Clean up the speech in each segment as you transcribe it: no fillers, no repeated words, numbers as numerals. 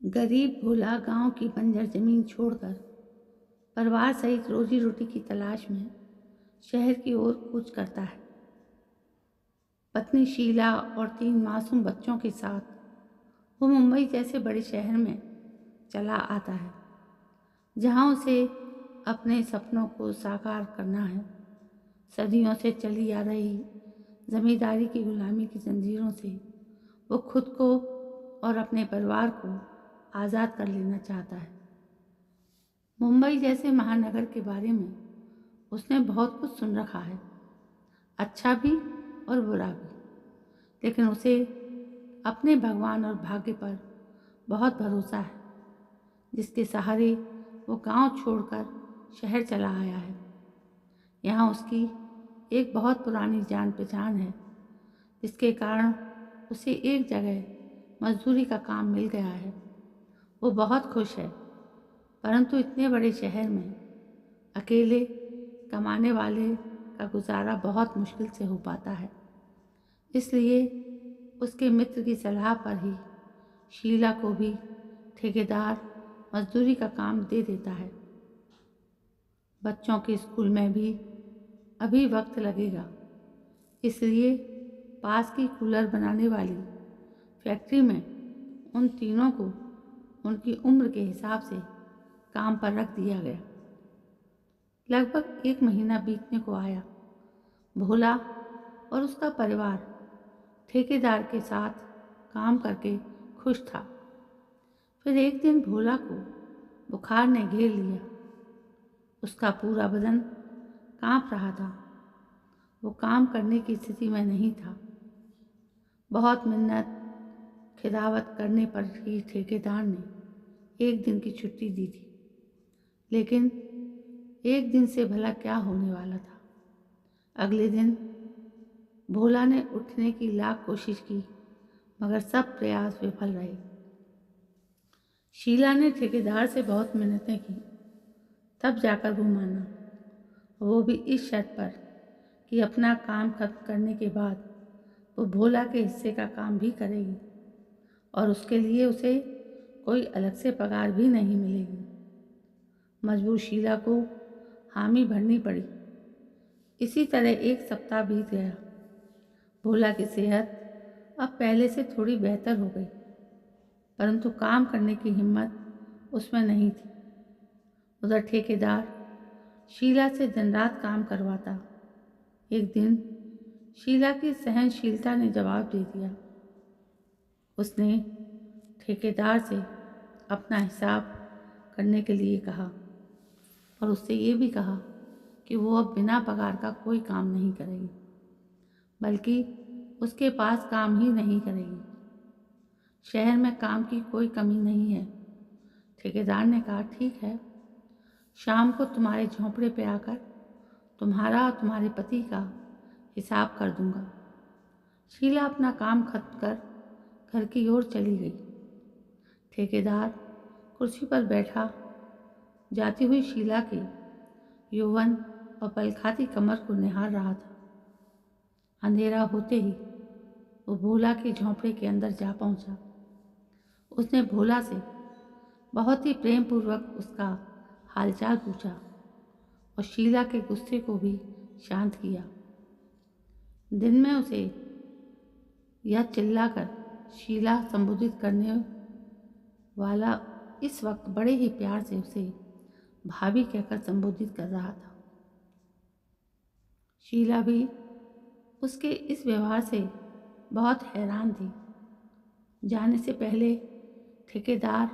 गरीब भोला गांव की बंजर जमीन छोड़कर परिवार सहित रोजी रोटी की तलाश में शहर की ओर कूच करता है। पत्नी शीला और 3 मासूम बच्चों के साथ वो मुंबई जैसे बड़े शहर में चला आता है, जहां उसे अपने सपनों को साकार करना है। सदियों से चली आ रही जमींदारी की गुलामी की जंजीरों से वो खुद को और अपने परिवार को आज़ाद कर लेना चाहता है। मुंबई जैसे महानगर के बारे में उसने बहुत कुछ सुन रखा है, अच्छा भी और बुरा भी, लेकिन उसे अपने भगवान और भाग्य पर बहुत भरोसा है, जिसके सहारे वो गांव छोड़कर शहर चला आया है। यहाँ उसकी एक बहुत पुरानी जान पहचान है, जिसके कारण उसे एक जगह मजदूरी का काम मिल गया है। वो बहुत खुश है, परंतु इतने बड़े शहर में अकेले कमाने वाले का गुजारा बहुत मुश्किल से हो पाता है। इसलिए उसके मित्र की सलाह पर ही शीला को भी ठेकेदार मजदूरी का काम दे देता है। बच्चों के स्कूल में भी अभी वक्त लगेगा, इसलिए पास की कूलर बनाने वाली फैक्ट्री में उन तीनों को उनकी उम्र के हिसाब से काम पर रख दिया गया। लगभग 1 महीना बीतने को आया। भोला और उसका परिवार ठेकेदार के साथ काम करके खुश था। फिर एक दिन भोला को बुखार ने घेर लिया। उसका पूरा बदन कांप रहा था। वो काम करने की स्थिति में नहीं था। बहुत मिन्नत खिदावत करने पर ही ठेकेदार ने एक दिन की छुट्टी दी थी, लेकिन एक दिन से भला क्या होने वाला था। अगले दिन भोला ने उठने की लाख कोशिश की, मगर सब प्रयास विफल रहे। शीला ने ठेकेदार से बहुत मिन्नतें की, तब जाकर वो माना, वो भी इस शर्त पर कि अपना काम खत्म करने के बाद वो भोला के हिस्से का काम भी करेगी और उसके लिए उसे कोई अलग से पगार भी नहीं मिलेगी। मजबूर शीला को हामी भरनी पड़ी। इसी तरह 1 सप्ताह बीत गया। भोला की सेहत अब पहले से थोड़ी बेहतर हो गई, परंतु काम करने की हिम्मत उसमें नहीं थी। उधर ठेकेदार शीला से दिन रात काम करवाता। एक दिन शीला की सहनशीलता ने जवाब दे दिया। उसने ठेकेदार से अपना हिसाब करने के लिए कहा और उससे ये भी कहा कि वो अब बिना पगार का कोई काम नहीं करेगी, बल्कि उसके पास काम ही नहीं करेगी। शहर में काम की कोई कमी नहीं है। ठेकेदार ने कहा, ठीक है, शाम को तुम्हारे झोंपड़े पे आकर तुम्हारा और तुम्हारे पति का हिसाब कर दूंगा। शीला अपना काम खत्म कर घर की ओर चली गई। ठेकेदार कुर्सी पर बैठा जाती हुई शीला के यौवन और पलखाती कमर को निहार रहा था। अंधेरा होते ही वो भोला के झोंपड़े के अंदर जा पहुंचा। उसने भोला से बहुत ही प्रेम पूर्वक उसका हालचाल पूछा और शीला के गुस्से को भी शांत किया। दिन में उसे यह चिल्लाकर शीला संबोधित करने वाला इस वक्त बड़े ही प्यार से उसे भाभी कहकर संबोधित कर रहा था। शीला भी उसके इस व्यवहार से बहुत हैरान थी। जाने से पहले ठेकेदार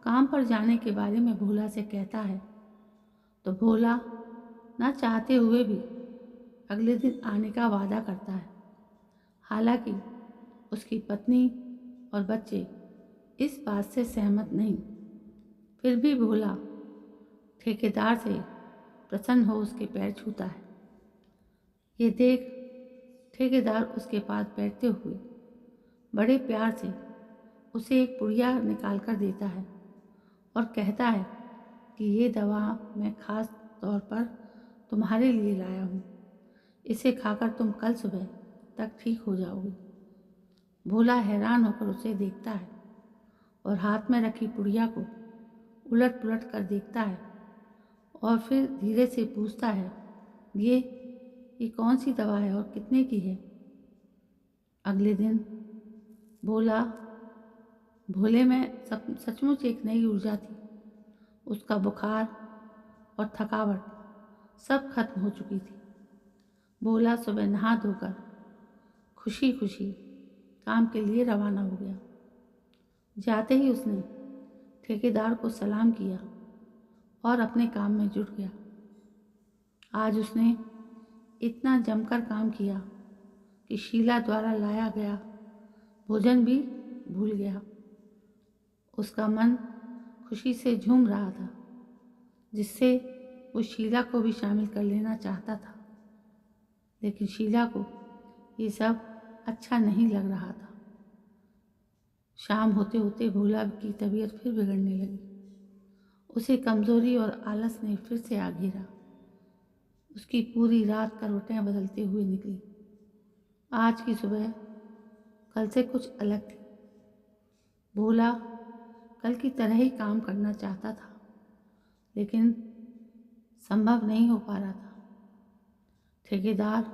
काम पर जाने के बारे में भोला से कहता है तो भोला ना चाहते हुए भी अगले दिन आने का वादा करता है। हालांकि उसकी पत्नी और बच्चे इस बात से सहमत नहीं, फिर भी भोला ठेकेदार से प्रसन्न हो उसके पैर छूता है। ये देख ठेकेदार उसके पास बैठते हुए बड़े प्यार से उसे एक पुड़िया निकाल कर देता है और कहता है कि ये दवा मैं खास तौर पर तुम्हारे लिए लाया हूँ। इसे खाकर तुम कल सुबह तक ठीक हो जाओगे। भोला हैरान होकर उसे देखता है और हाथ में रखी पुड़िया को उलट पुलट कर देखता है और फिर धीरे से पूछता है, ये कौन सी दवा है और कितने की है? अगले दिन भोले में सचमुच एक नई ऊर्जा थी। उसका बुखार और थकावट सब खत्म हो चुकी थी। भोला सुबह नहा धोकर खुशी खुशी काम के लिए रवाना हो गया। जाते ही उसने ठेकेदार को सलाम किया और अपने काम में जुट गया। आज उसने इतना जमकर काम किया कि शीला द्वारा लाया गया भोजन भी भूल गया। उसका मन खुशी से झूम रहा था, जिससे वो शीला को भी शामिल कर लेना चाहता था। लेकिन शीला को ये सब अच्छा नहीं लग रहा था। शाम होते होते भोला की तबीयत फिर बिगड़ने लगी। उसे कमज़ोरी और आलस ने फिर से आ घेरा। उसकी पूरी रात करवटें बदलते हुए निकली। आज की सुबह कल से कुछ अलग थी। भोला कल की तरह ही काम करना चाहता था, लेकिन संभव नहीं हो पा रहा था। ठेकेदार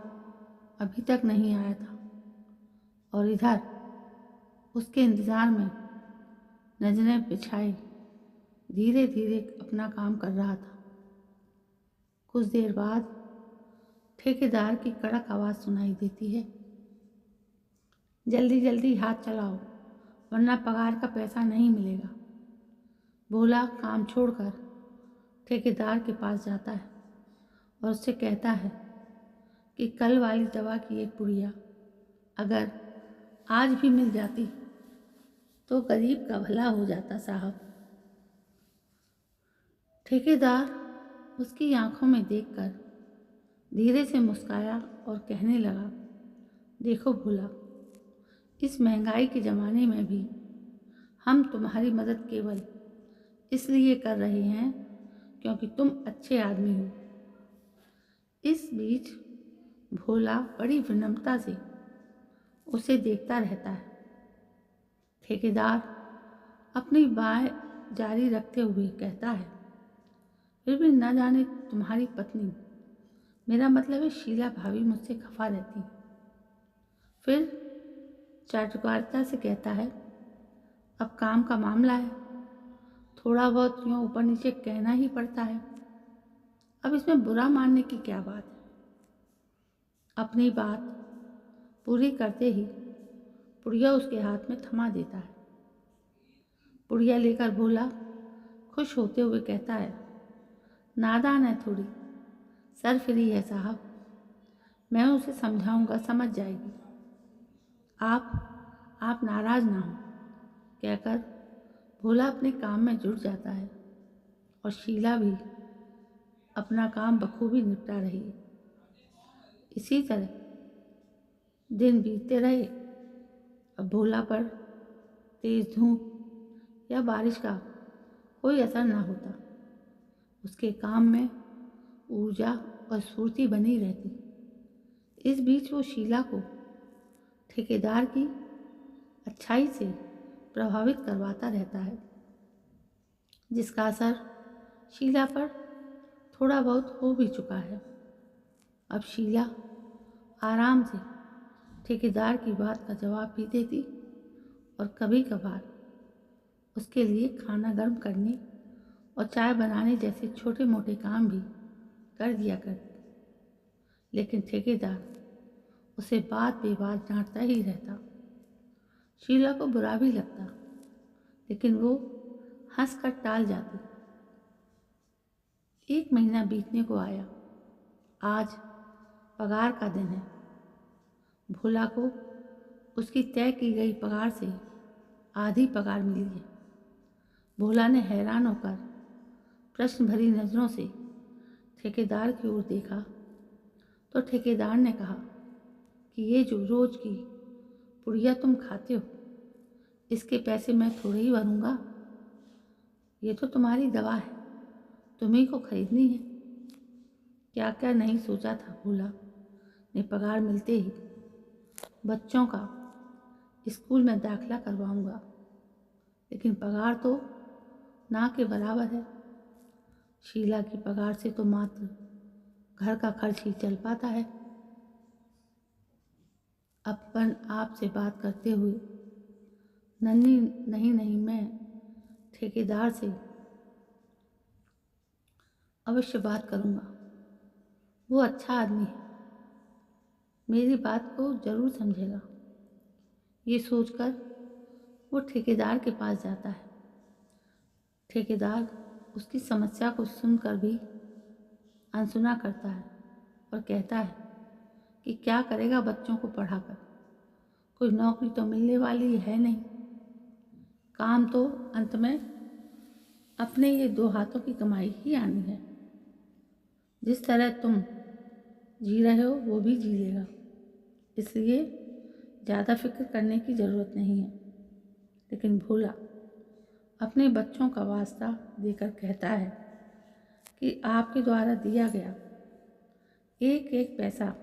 अभी तक नहीं आया था और इधर उसके इंतज़ार में नजरें बिछाए धीरे धीरे अपना काम कर रहा था। कुछ देर बाद ठेकेदार की कड़क आवाज़ सुनाई देती है, जल्दी जल्दी हाथ चलाओ वरना पगार का पैसा नहीं मिलेगा। भोला काम छोड़कर ठेकेदार के पास जाता है और उससे कहता है कि कल वाली दवा की एक पुड़िया अगर आज भी मिल जाती तो गरीब का भला हो जाता साहब। ठेकेदार उसकी आंखों में देखकर धीरे से मुस्काया और कहने लगा, देखो भोला, इस महंगाई के ज़माने में भी हम तुम्हारी मदद केवल इसलिए कर रहे हैं क्योंकि तुम अच्छे आदमी हो। इस बीच भोला बड़ी विनम्रता से उसे देखता रहता है। ठेकेदार अपनी बात जारी रखते हुए कहता है, फिर भी न जाने तुम्हारी पत्नी, मेरा मतलब है शीला भाभी, मुझसे खफा रहती। फिर चाटुकारिता से कहता है, अब काम का मामला है, थोड़ा बहुत यूँ ऊपर नीचे कहना ही पड़ता है। अब इसमें बुरा मानने की क्या बात है। अपनी बात पूरी करते ही पुड़िया उसके हाथ में थमा देता है। पुड़िया लेकर भोला खुश होते हुए कहता है, नादान है थोड़ी, सर फ्री है साहब, मैं उसे समझाऊंगा, समझ जाएगी। आप नाराज़ ना हो, कहकर भोला अपने काम में जुट जाता है और शीला भी अपना काम बखूबी निपटा रही है। इसी तरह दिन बीतते रहे। अब भोला पर तेज़ धूप या बारिश का कोई असर ना होता। उसके काम में ऊर्जा और स्फूर्ति बनी रहती। इस बीच वो शीला को ठेकेदार की अच्छाई से प्रभावित करवाता रहता है, जिसका असर शीला पर थोड़ा बहुत हो भी चुका है। अब शीला आराम से ठेकेदार की बात का जवाब भी देती और कभी कभार उसके लिए खाना गर्म करने और चाय बनाने जैसे छोटे मोटे काम भी कर दिया करती। लेकिन ठेकेदार उसे बात बेबात डांटता ही रहता। शीला को बुरा भी लगता, लेकिन वो हंसकर टाल जाती। एक महीना बीतने को आया। आज पगार का दिन है। भोला को उसकी तय की गई पगार से आधी पगार मिली है। भोला ने हैरान होकर प्रश्न भरी नज़रों से ठेकेदार की ओर देखा तो ठेकेदार ने कहा कि ये जो रोज़ की पुड़िया तुम खाते हो, इसके पैसे मैं थोड़े ही भरूँगा। ये तो तुम्हारी दवा है, तुम्ही को खरीदनी है। क्या क्या नहीं सोचा था भोला ने पगार मिलते ही बच्चों का स्कूल में दाखिला करवाऊँगा। लेकिन पगार तो ना के बराबर है। शीला की पगार से तो मात्र घर का खर्च ही चल पाता है। अपन आप से बात करते हुए नन्ही नहीं मैं ठेकेदार से अवश्य बात करूँगा। वो अच्छा आदमी है, मेरी बात को ज़रूर समझेगा। ये सोचकर वो ठेकेदार के पास जाता है। ठेकेदार उसकी समस्या को सुनकर भी अनसुना करता है और कहता है कि क्या करेगा बच्चों को पढ़ाकर, कोई नौकरी तो मिलने वाली है नहीं। काम तो अंत में अपने ये दो हाथों की कमाई ही आनी है। जिस तरह तुम जी रहे हो वो भी जी लेगा, इसलिए ज़्यादा फिक्र करने की ज़रूरत नहीं है। लेकिन भोला अपने बच्चों का वास्ता देकर कहता है कि आपके द्वारा दिया गया एक एक पैसा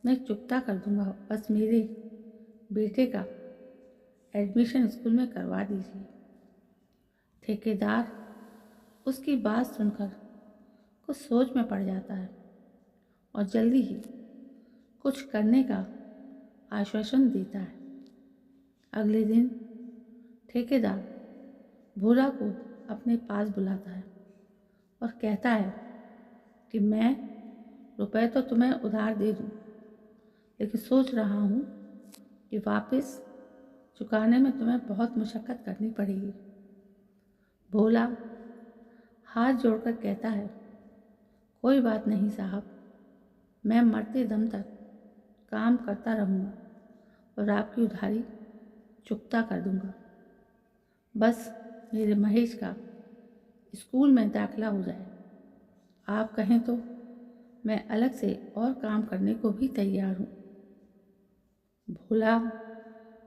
मैं चुकता कर दूंगा, बस मेरे बेटे का एडमिशन स्कूल में करवा दीजिए। ठेकेदार उसकी बात सुनकर कुछ सोच में पड़ जाता है और जल्दी ही कुछ करने का आश्वासन देता है। अगले दिन ठेकेदार भोला को अपने पास बुलाता है और कहता है कि मैं रुपए तो तुम्हें उधार दे दूं, लेकिन सोच रहा हूँ कि वापस चुकाने में तुम्हें बहुत मशक्क़त करनी पड़ेगी। भोला हाथ जोड़कर कहता है, कोई बात नहीं साहब, मैं मरते दम तक काम करता रहूँगा और आपकी उधारी चुकता कर दूँगा। बस मेरे महेश का स्कूल में दाखिला हो जाए। आप कहें तो मैं अलग से और काम करने को भी तैयार हूँ। भोला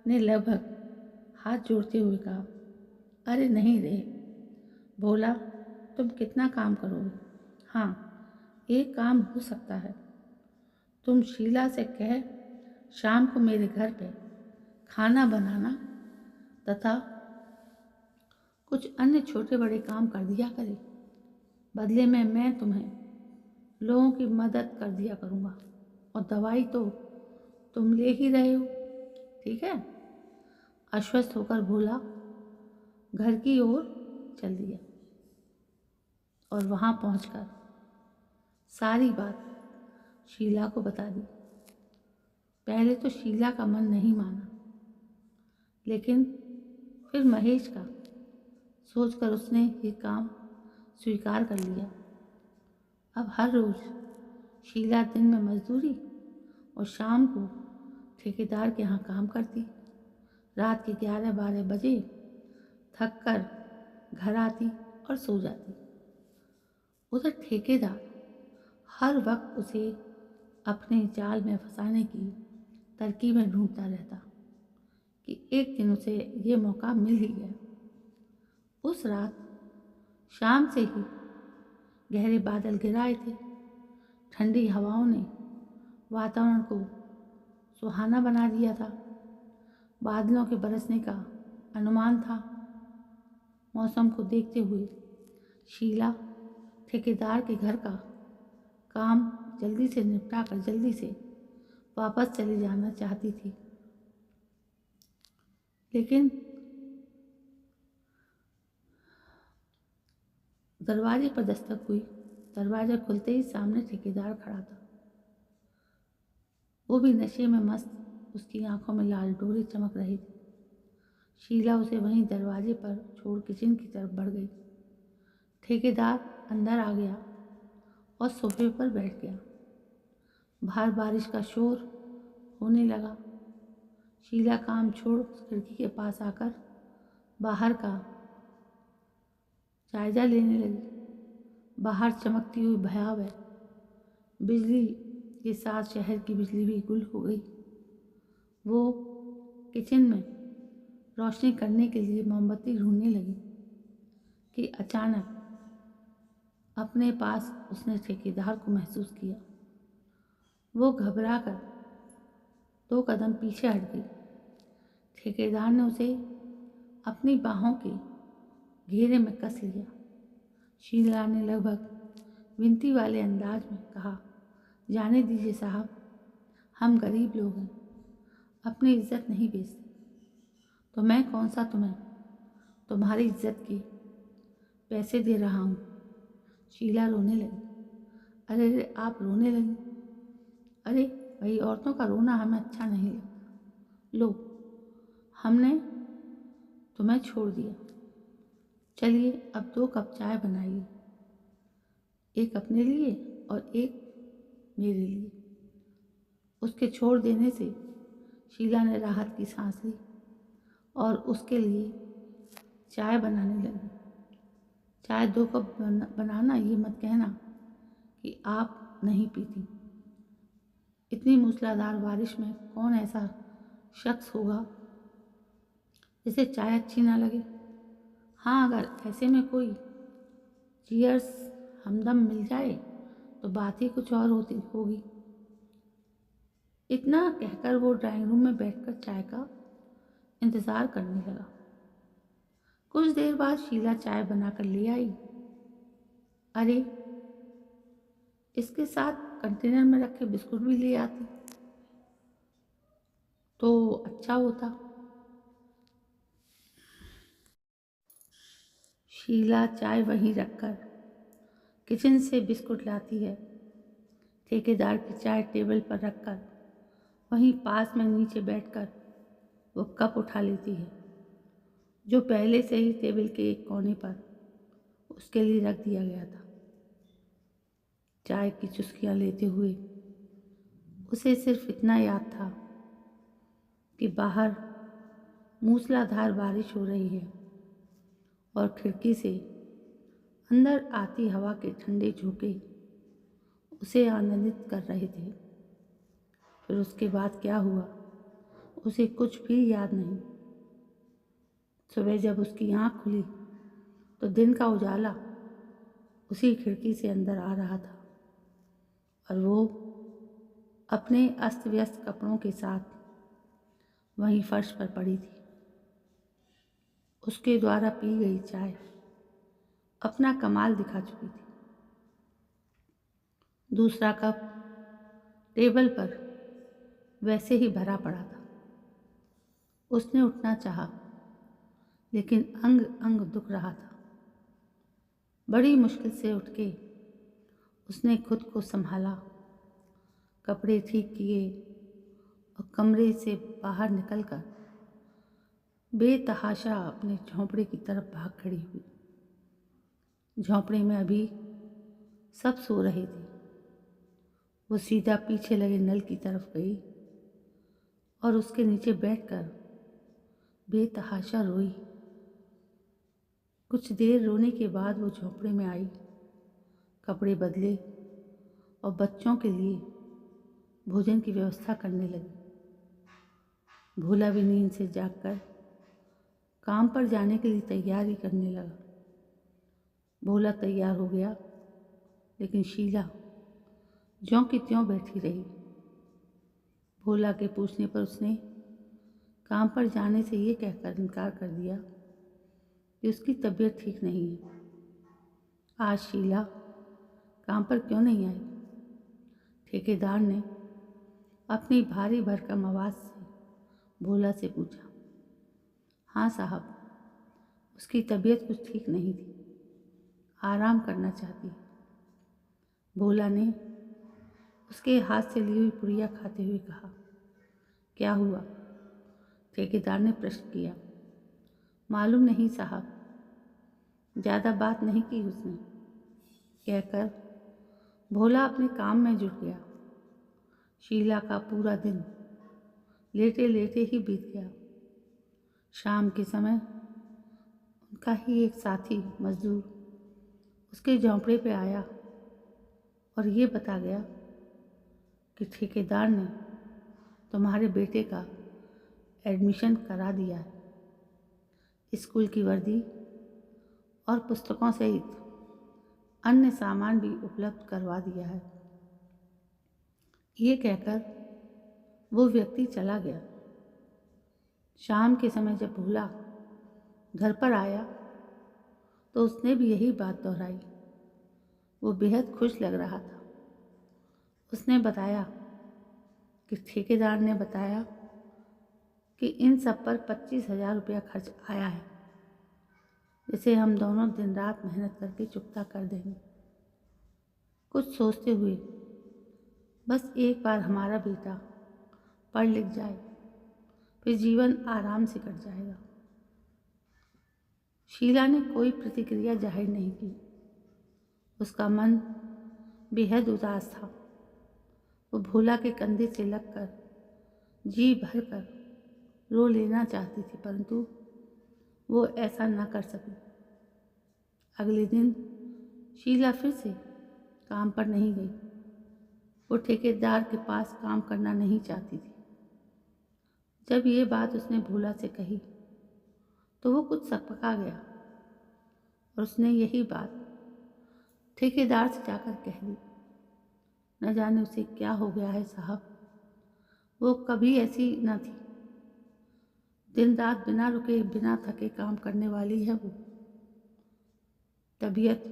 ने लगभग हाथ जोड़ते हुए कहा, अरे नहीं रे भोला, तुम कितना काम करोगे? हाँ, एक काम हो सकता है। तुम शीला से कह शाम को मेरे घर पे खाना बनाना तथा कुछ अन्य छोटे बड़े काम कर दिया करे। बदले में मैं तुम्हें लोगों की मदद कर दिया करूँगा और दवाई तो तुम ले ही रहे हो, ठीक है? आश्वस्त होकर भोला घर की ओर चल दिया और वहाँ पहुँचकर सारी बात शीला को बता दी। पहले तो शीला का मन नहीं माना, लेकिन फिर महेश का सोचकर उसने ये काम स्वीकार कर लिया। अब हर रोज़ शीला दिन में मजदूरी और शाम को ठेकेदार के यहाँ काम करती। रात के 11-12 बजे थक कर घर आती और सो जाती। उधर ठेकेदार हर वक्त उसे अपने जाल में फंसाने की तरकीबें ढूंढता रहता कि एक दिन उसे ये मौका मिल ही गया। उस रात शाम से ही गहरे बादल गिराए थे। ठंडी हवाओं ने वातावरण को सुहाना बना दिया था। बादलों के बरसने का अनुमान था। मौसम को देखते हुए शीला ठेकेदार के घर का काम जल्दी से निपटा कर जल्दी से वापस चली जाना चाहती थी, लेकिन दरवाजे पर दस्तक हुई। दरवाज़ा खुलते ही सामने ठेकेदार खड़ा था। वो भी नशे में मस्त, उसकी आंखों में लाल डोरे चमक रही थी। शीला उसे वहीं दरवाजे पर छोड़ किचन की तरफ बढ़ गई। ठेकेदार अंदर आ गया और सोफे पर बैठ गया। बाहर बारिश का शोर होने लगा। शीला काम छोड़ खिड़की के पास आकर बाहर का जायजा लेने लगी। बाहर चमकती हुई भयावह बिजली के साथ शहर की बिजली भी गुल हो गई। वो किचन में रोशनी करने के लिए मोमबत्ती ढूंढने लगी कि अचानक अपने पास उसने ठेकेदार को महसूस किया। वो घबरा कर 2 कदम पीछे हट गई। ठेकेदार ने उसे अपनी बाहों के घेरे में कस लिया। शीला ने लगभग विनती वाले अंदाज में कहा, जाने दीजिए साहब, हम गरीब लोग हैं, अपनी इज्जत नहीं बेचते। तो मैं कौन सा तुम्हारी इज्जत के पैसे दे रहा हूँ। शीला रोने लगी। अरे अरे आप रोने लगी। अरे भाई, औरतों का रोना हमें अच्छा नहीं लगता। लो, हमने तुम्हें छोड़ दिया। चलिए अब 2 कप चाय बनाइए, एक अपने लिए और एक मेरे लिए। उसके छोड़ देने से शीला ने राहत की सांस ली और उसके लिए चाय बनाने लगी। चाय 2 कप बनाना, ये मत कहना कि आप नहीं पीती। इतनी मूसलाधार बारिश में कौन ऐसा शख्स होगा जिसे चाय अच्छी ना लगे। हाँ, अगर ऐसे में कोई चीयर्स हमदम मिल जाए तो बात ही कुछ और होती होगी। इतना कहकर वो ड्राइंग रूम में बैठकर चाय का इंतज़ार करने लगा। कुछ देर बाद शीला चाय बनाकर ले आई। अरे, इसके साथ कंटेनर में रखे बिस्कुट भी ले आती तो अच्छा होता। शीला चाय वहीं रखकर किचन से बिस्कुट लाती है। ठेकेदार की चाय टेबल पर रखकर वहीं पास में नीचे बैठकर वो कप उठा लेती है जो पहले से ही टेबल के एक कोने पर उसके लिए रख दिया गया था। चाय की चुस्कियाँ लेते हुए उसे सिर्फ इतना याद था कि बाहर मूसलाधार बारिश हो रही है और खिड़की से अंदर आती हवा के ठंडे झोंके उसे आनंदित कर रहे थे। फिर उसके बाद क्या हुआ उसे कुछ भी याद नहीं। सुबह जब उसकी आँख खुली तो दिन का उजाला उसी खिड़की से अंदर आ रहा था और वो अपने अस्त व्यस्त कपड़ों के साथ वहीं फर्श पर पड़ी थी। उसके द्वारा पी गई चाय अपना कमाल दिखा चुकी थी। दूसरा कप टेबल पर वैसे ही भरा पड़ा था। उसने उठना चाहा, लेकिन अंग अंग दुख रहा था। बड़ी मुश्किल से उठ के उसने खुद को संभाला, कपड़े ठीक किए और कमरे से बाहर निकलकर बेतहाशा अपने झोंपड़े की तरफ भाग खड़ी हुई। झोंपड़े में अभी सब सो रहे थे। वो सीधा पीछे लगे नल की तरफ गई और उसके नीचे बैठकर बेतहाशा रोई। कुछ देर रोने के बाद वो झोंपड़े में आई, कपड़े बदले और बच्चों के लिए भोजन की व्यवस्था करने लगी। भोला भी नींद से जागकर काम पर जाने के लिए तैयारी करने लगा। भोला तैयार हो गया, लेकिन शीला ज्यों की त्यों बैठी रही। भोला के पूछने पर उसने काम पर जाने से ये कहकर इनकार कर दिया कि उसकी तबीयत ठीक नहीं है। आज शीला काम पर क्यों नहीं आई? ठेकेदार ने अपनी भारी भरकम आवाज़ से भोला से पूछा। हाँ साहब, उसकी तबीयत कुछ ठीक नहीं थी, आराम करना चाहती है। भोला ने उसके हाथ से ली हुई पुड़िया खाते हुए कहा। क्या हुआ? ठेकेदार ने प्रश्न किया। मालूम नहीं साहब, ज़्यादा बात नहीं की उसने, कहकर भोला अपने काम में जुट गया। शीला का पूरा दिन लेटे लेटे ही बीत गया। शाम के समय उनका ही एक साथी मजदूर उसके झोंपड़े पे आया और ये बता गया कि ठेकेदार ने तुम्हारे बेटे का एडमिशन करा दिया है, स्कूल की वर्दी और पुस्तकों सहित अन्य सामान भी उपलब्ध करवा दिया है। ये कहकर वो व्यक्ति चला गया। शाम के समय जब भोला घर पर आया तो उसने भी यही बात दोहराई। वो बेहद खुश लग रहा था। उसने बताया कि ठेकेदार ने बताया कि इन सब पर 25,000 रुपया खर्च आया है, जिसे हम दोनों दिन रात मेहनत करके चुकता कर देंगे। कुछ सोचते हुए, बस एक बार हमारा बेटा पढ़ लिख जाए, फिर जीवन आराम से कट जाएगा। शीला ने कोई प्रतिक्रिया जाहिर नहीं की। उसका मन बेहद उदास था। वो भोला के कंधे से लगकर जी भरकर रो लेना चाहती थी, परंतु वो ऐसा न कर सकी। अगले दिन शीला फिर से काम पर नहीं गई। वो ठेकेदार के पास काम करना नहीं चाहती थी। जब ये बात उसने भोला से कही तो वो कुछ सकपका गया और उसने यही बात ठेकेदार से जाकर कह दी। न जाने उसे क्या हो गया है साहब, वो कभी ऐसी न थी। दिन रात बिना रुके बिना थके काम करने वाली है वो। तबीयत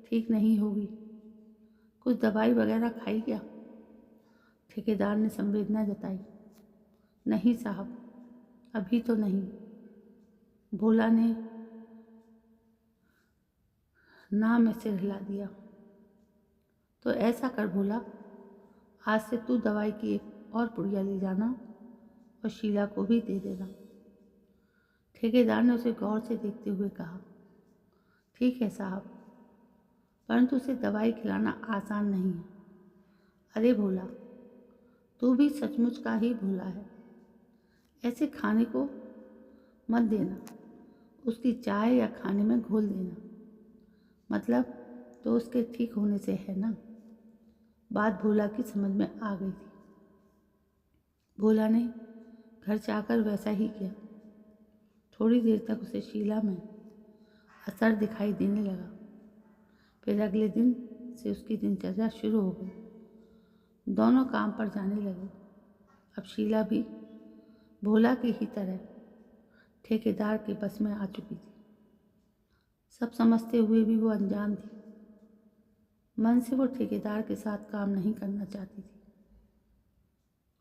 ठीक नहीं होगी, कुछ दवाई वगैरह खाई क्या? ठेकेदार ने संवेदना जताई। नहीं साहब, अभी तो नहीं। भोला ने ना में सिर हिला दिया। तो ऐसा कर भोला, आज से तू दवाई की एक और पुड़िया ले जाना और शीला को भी दे देना। ठेकेदार ने उसे गौर से देखते हुए कहा। ठीक है साहब, परंतु उसे दवाई खिलाना आसान नहीं है। अरे भोला, तू भी सचमुच का ही भोला है। ऐसे खाने को मत देना, उसकी चाय या खाने में घोल देना। मतलब तो उसके ठीक होने से है ना। बात भोला की समझ में आ गई थी। भोला ने घर जाकर वैसा ही किया। थोड़ी देर तक उसे शीला में असर दिखाई देने लगा। फिर अगले दिन से उसकी दिनचर्या शुरू हो गई। दोनों काम पर जाने लगे। अब शीला भी भोला की ही तरह ठेकेदार के बस में आ चुकी थी। सब समझते हुए भी वो अनजान थी। मन से वो ठेकेदार के साथ काम नहीं करना चाहती थी।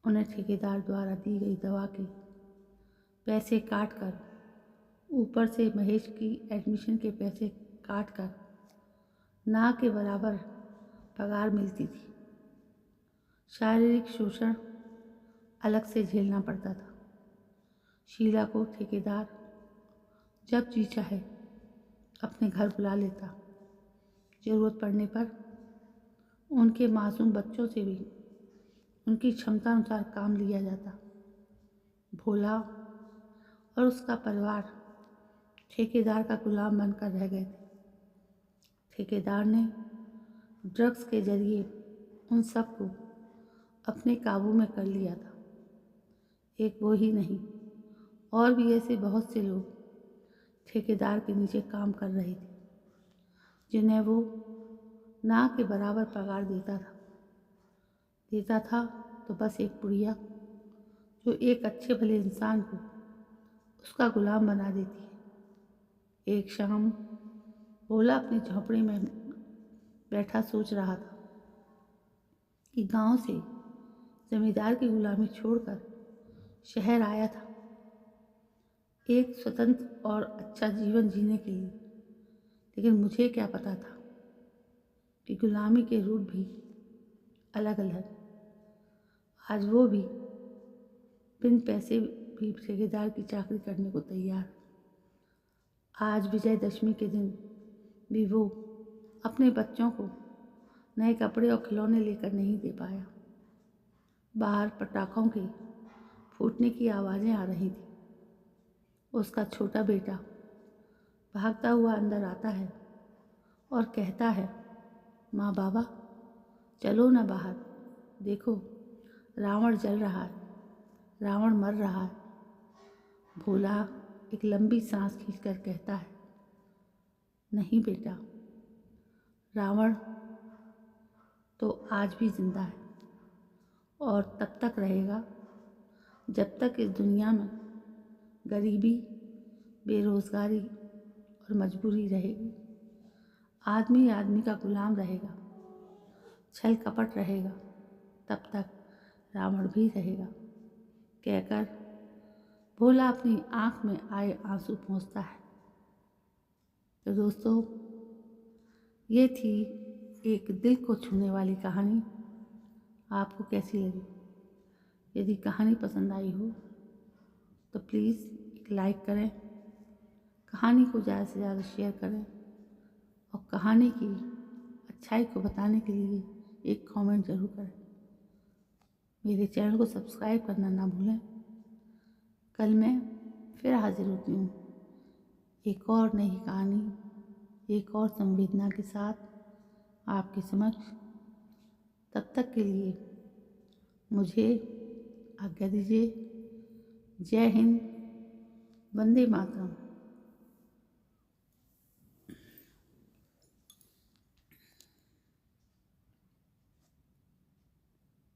उन्हें ठेकेदार द्वारा दी गई दवा के पैसे काट कर, ऊपर से महेश की एडमिशन के पैसे काट कर ना के बराबर पगार मिलती थी। शारीरिक शोषण अलग से झेलना पड़ता था। शीला को ठेकेदार जब जी चाहे अपने घर बुला लेता। ज़रूरत पड़ने पर उनके मासूम बच्चों से भी उनकी क्षमता अनुसार काम लिया जाता। भोला और उसका परिवार ठेकेदार का गुलाम बनकर रह गए थे। ठेकेदार ने ड्रग्स के जरिए उन सबको अपने काबू में कर लिया था। एक वो ही नहीं, और भी ऐसे बहुत से लोग ठेकेदार के नीचे काम कर रहे थे, जिन्हें वो ना के बराबर पगार देता था तो बस एक पुड़िया, जो एक अच्छे भले इंसान को उसका गुलाम बना देती है। एक शाम भोला अपनी झोंपड़ी में बैठा सोच रहा था कि गांव से जमींदार की गुलामी छोड़कर शहर आया था एक स्वतंत्र और अच्छा जीवन जीने के लिए। लेकिन मुझे क्या पता था कि गुलामी के रूप भी अलग अलग। आज वो भी बिन पैसे भी ठेकेदार की चाकरी करने को तैयार। आज विजयदशमी के दिन भी वो अपने बच्चों को नए कपड़े और खिलौने लेकर नहीं दे पाया। बाहर पटाखों के फूटने की आवाज़ें आ रही थी। उसका छोटा बेटा भागता हुआ अंदर आता है और कहता है, माँ बाबा चलो ना बाहर, देखो रावण जल रहा है, रावण मर रहा है। भोला एक लंबी सांस खींचकर कहता है, नहीं बेटा, रावण तो आज भी जिंदा है और तब तक रहेगा जब तक इस दुनिया में गरीबी, बेरोज़गारी और मजबूरी रहेगी। आदमी आदमी का गुलाम रहेगा, छल कपट रहेगा, तब तक रावण भी रहेगा, कहकर भोला अपनी आँख में आए आंसू पोंछता है। तो दोस्तों, ये थी एक दिल को छूने वाली कहानी। आपको कैसी लगी? यदि कहानी पसंद आई हो तो प्लीज़ एक लाइक करें, कहानी को ज़्यादा से ज़्यादा शेयर करें और कहानी की अच्छाई को बताने के लिए एक कमेंट ज़रूर करें। मेरे चैनल को सब्सक्राइब करना ना भूलें। कल मैं फिर हाजिर होती हूँ एक और नई कहानी, एक और संवेदना के साथ आपके समक्ष। तब तक के लिए मुझे आज्ञा दीजिए। जय हिंद, वंदे मातरम।